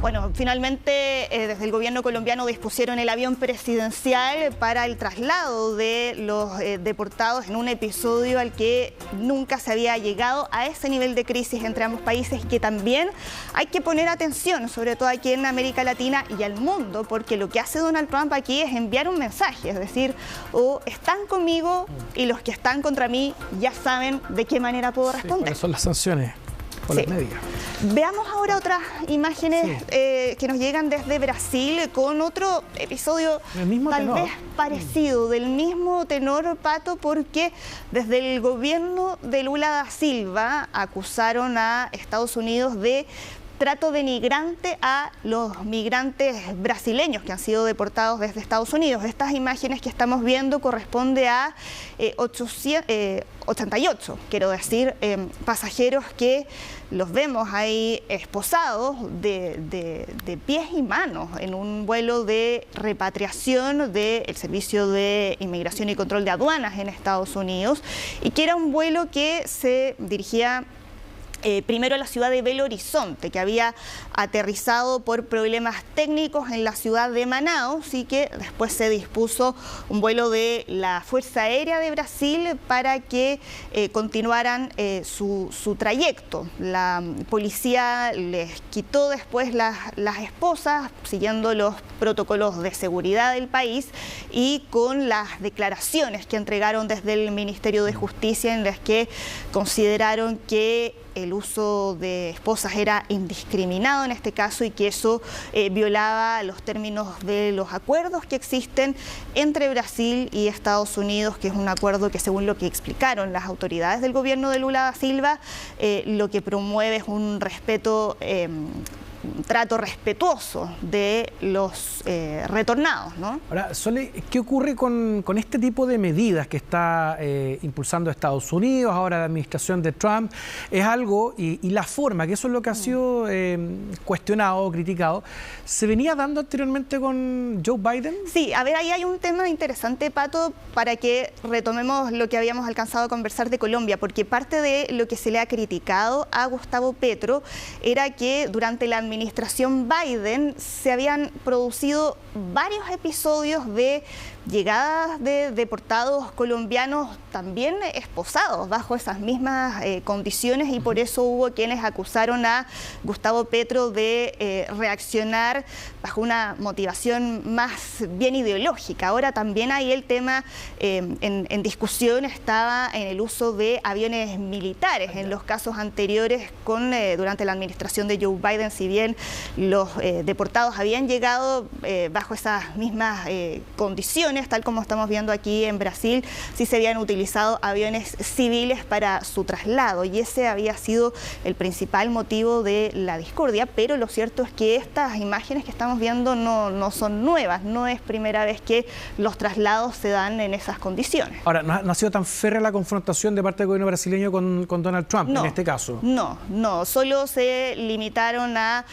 Bueno, finalmente desde el gobierno colombiano dispusieron el avión presidencial para el traslado de los deportados en un episodio al que nunca se había llegado a ese nivel de crisis entre ambos países, y que también hay que poner atención, sobre todo aquí en América Latina y al mundo, porque lo que hace Donald Trump aquí es enviar un mensaje, es decir, o están conmigo y los que están contra mí ya saben de qué manera puedo responder. ¿Cuáles son las sanciones? Las medidas. Veamos ahora otras imágenes que nos llegan desde Brasil con otro episodio tal vez parecido, del mismo tenor, Pato, porque desde el gobierno de Lula da Silva acusaron a Estados Unidos de trato denigrante a los migrantes brasileños que han sido deportados desde Estados Unidos. Estas imágenes que estamos viendo corresponde a 88, quiero decir, pasajeros que los vemos ahí esposados de pies y manos en un vuelo de repatriación del Servicio de Inmigración y Control de Aduanas en Estados Unidos, y que era un vuelo que se dirigía primero a la ciudad de Belo Horizonte, que había aterrizado por problemas técnicos en la ciudad de Manaus, y que después se dispuso un vuelo de la Fuerza Aérea de Brasil para que continuaran su trayecto. La policía les quitó después las esposas, siguiendo los protocolos de seguridad del país y con las declaraciones que entregaron desde el Ministerio de Justicia, en las que consideraron que el uso de esposas era indiscriminado en este caso, y que eso violaba los términos de los acuerdos que existen entre Brasil y Estados Unidos, que es un acuerdo que, según lo que explicaron las autoridades del gobierno de Lula da Silva, lo que promueve es un respeto, un trato respetuoso de los retornados, ¿no? Ahora, Sole, ¿qué ocurre con este tipo de medidas que está impulsando Estados Unidos, ahora la administración de Trump? Es algo, y la forma, que eso es lo que ha sido cuestionado, criticado, ¿se venía dando anteriormente con Joe Biden? Sí, a ver, ahí hay un tema interesante, Pato, para que retomemos lo que habíamos alcanzado a conversar de Colombia, porque parte de lo que se le ha criticado a Gustavo Petro era que durante la administración Biden se habían producido varios episodios de llegadas de deportados colombianos también esposados bajo esas mismas condiciones, y por eso hubo quienes acusaron a Gustavo Petro de reaccionar bajo una motivación más bien ideológica. Ahora también hay el tema en discusión, estaba en el uso de aviones militares. En los casos anteriores, durante la administración de Joe Biden, si bien los deportados habían llegado bajo esas mismas condiciones, tal como estamos viendo aquí en Brasil, sí se habían utilizado aviones civiles para su traslado, y ese había sido el principal motivo de la discordia. Pero lo cierto es que estas imágenes que estamos viendo no son nuevas, no es primera vez que los traslados se dan en esas condiciones. Ahora, ¿no ha sido tan férrea la confrontación de parte del gobierno brasileño con Donald Trump en este caso? No, solo se limitaron a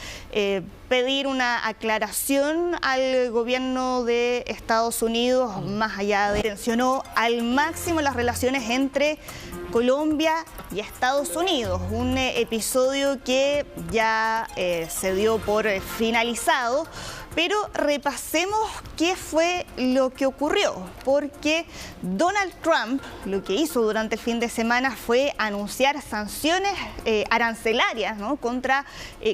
pedir una aclaración al gobierno de Estados Unidos, más allá de tensionó al máximo las relaciones entre Colombia y Estados Unidos, un episodio que ya se dio por finalizado. Pero repasemos qué fue lo que ocurrió, porque Donald Trump lo que hizo durante el fin de semana fue anunciar sanciones arancelarias, ¿no?, contra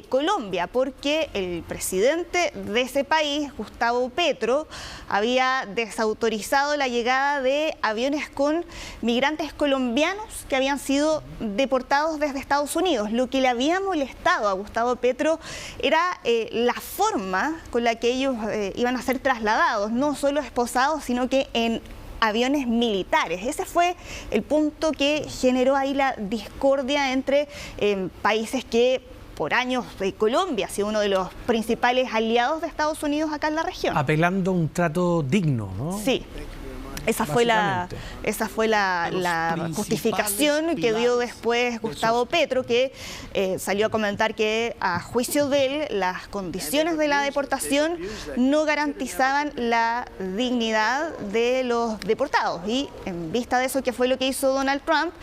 Colombia, porque el presidente de ese país, Gustavo Petro, había desautorizado la llegada de aviones con migrantes colombianos que habían sido deportados desde Estados Unidos. Lo que le había molestado a Gustavo Petro era la forma con la que ellos iban a ser trasladados, no solo esposados, sino que en aviones militares. Ese fue el punto que generó ahí la discordia entre países que por años Colombia ha sido uno de los principales aliados de Estados Unidos acá en la región. Apelando a un trato digno, ¿no? Sí. Esa fue la justificación que dio después Gustavo Petro, que salió a comentar que a juicio de él las condiciones de la deportación no garantizaban la dignidad de los deportados. Y en vista de eso, ¿qué fue lo que hizo Donald Trump?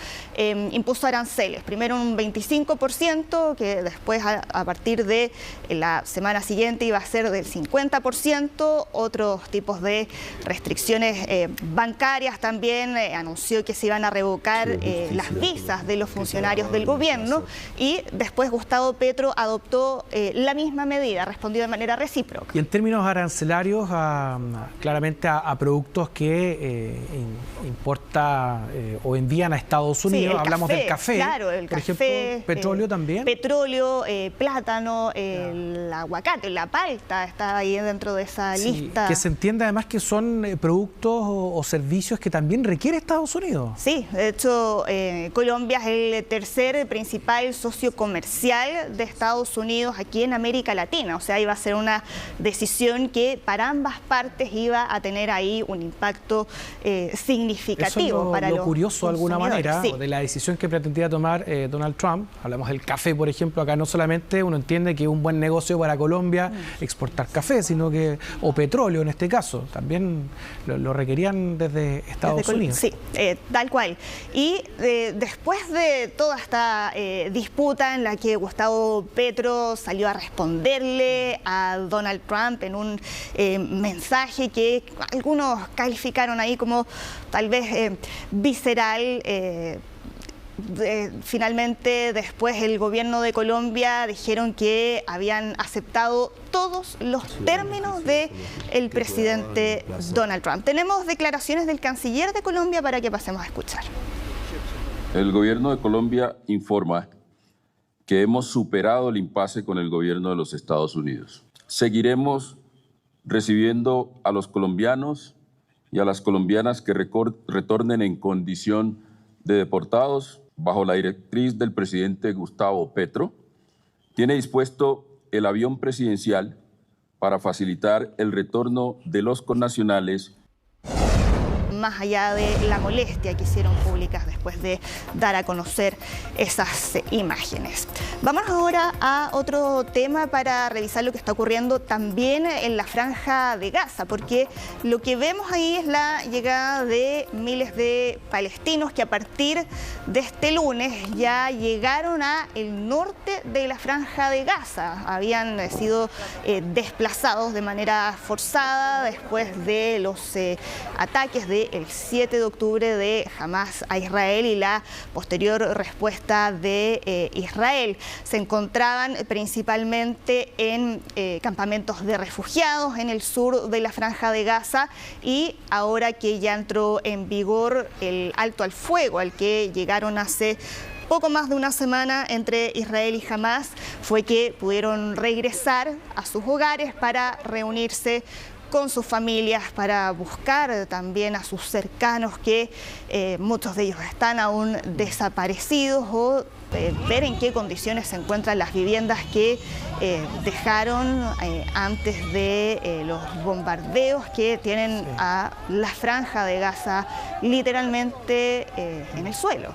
Impuso aranceles. Primero un 25%, que después a partir de la semana siguiente iba a ser del 50%. Otros tipos de restricciones bancarias también. Anunció que se iban a revocar las visas de los funcionarios del gobierno, y después Gustavo Petro adoptó la misma medida, respondió de manera recíproca. Y en términos arancelarios, claramente a productos que importa o envían a Estados Unidos, hablamos del café, claro, el por café, ejemplo, petróleo también. Petróleo, plátano, el aguacate, la palta está ahí dentro de esa lista. Que se entiende además que son productos o servicios que también requiere Estados Unidos. Sí, de hecho Colombia es el tercer principal socio comercial de Estados Unidos aquí en América Latina, o sea, iba a ser una decisión que para ambas partes iba a tener ahí un impacto significativo. Eso para lo curioso de alguna manera, sí, de la decisión que pretendía tomar Donald Trump. Hablamos del café, por ejemplo, acá no solamente uno entiende que es un buen negocio para Colombia exportar café, sino que, o petróleo en este caso, también lo requerían desde Estados Unidos. Sí, tal cual. Y después de toda esta disputa en la que Gustavo Petro salió a responderle a Donald Trump en un mensaje que algunos calificaron ahí como tal vez visceral, finalmente después el gobierno de Colombia dijeron que habían aceptado todos los términos del presidente Donald Trump. Tenemos declaraciones del canciller de Colombia para que pasemos a escuchar. El gobierno de Colombia informa que hemos superado el impasse con el gobierno de los Estados Unidos. Seguiremos recibiendo a los colombianos y a las colombianas que retornen en condición de deportados bajo la directriz del presidente Gustavo Petro. Tiene dispuesto el avión presidencial para facilitar el retorno de los connacionales. Más allá de la molestia que hicieron públicas después de dar a conocer esas imágenes. Vamos ahora a otro tema para revisar lo que está ocurriendo también en la Franja de Gaza, porque lo que vemos ahí es la llegada de miles de palestinos que a partir de este lunes ya llegaron al norte de la Franja de Gaza. Habían sido desplazados de manera forzada después de los ataques del 7 de octubre de Hamas a Israel y la posterior respuesta de Israel. Se encontraban principalmente en campamentos de refugiados en el sur de la Franja de Gaza, y ahora que ya entró en vigor el alto al fuego al que llegaron hace poco más de una semana entre Israel y Hamas, fue que pudieron regresar a sus hogares para reunirse con sus familias, para buscar también a sus cercanos que muchos de ellos están aún desaparecidos, o ver en qué condiciones se encuentran las viviendas que dejaron antes de los bombardeos que tienen a la Franja de Gaza literalmente en el suelo.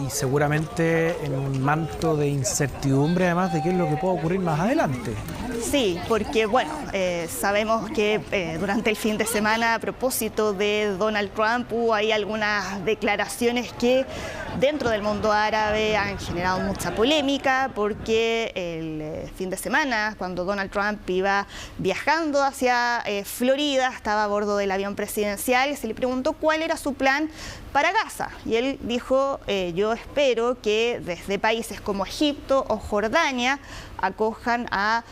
Y seguramente en un manto de incertidumbre además de qué es lo que puede ocurrir más adelante. Sí, porque bueno, sabemos que durante el fin de semana, a propósito de Donald Trump, hubo ahí algunas declaraciones que dentro del mundo árabe han generado mucha polémica, porque el fin de semana, cuando Donald Trump iba viajando hacia Florida, estaba a bordo del avión presidencial, y se le preguntó cuál era su plan para Gaza. Y él dijo, yo espero que desde países como Egipto o Jordania acojan a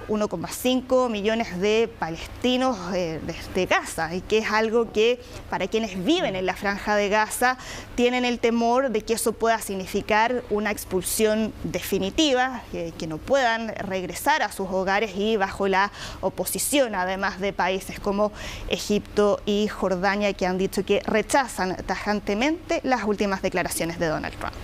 1,5 millones de palestinos desde Gaza, y que es algo que para quienes viven en la Franja de Gaza tienen el temor de que eso pueda significar una expulsión definitiva, que no puedan regresar a sus hogares, y bajo la oposición además de países como Egipto y Jordania, que han dicho que rechazan tajantemente las últimas declaraciones de Donald Trump.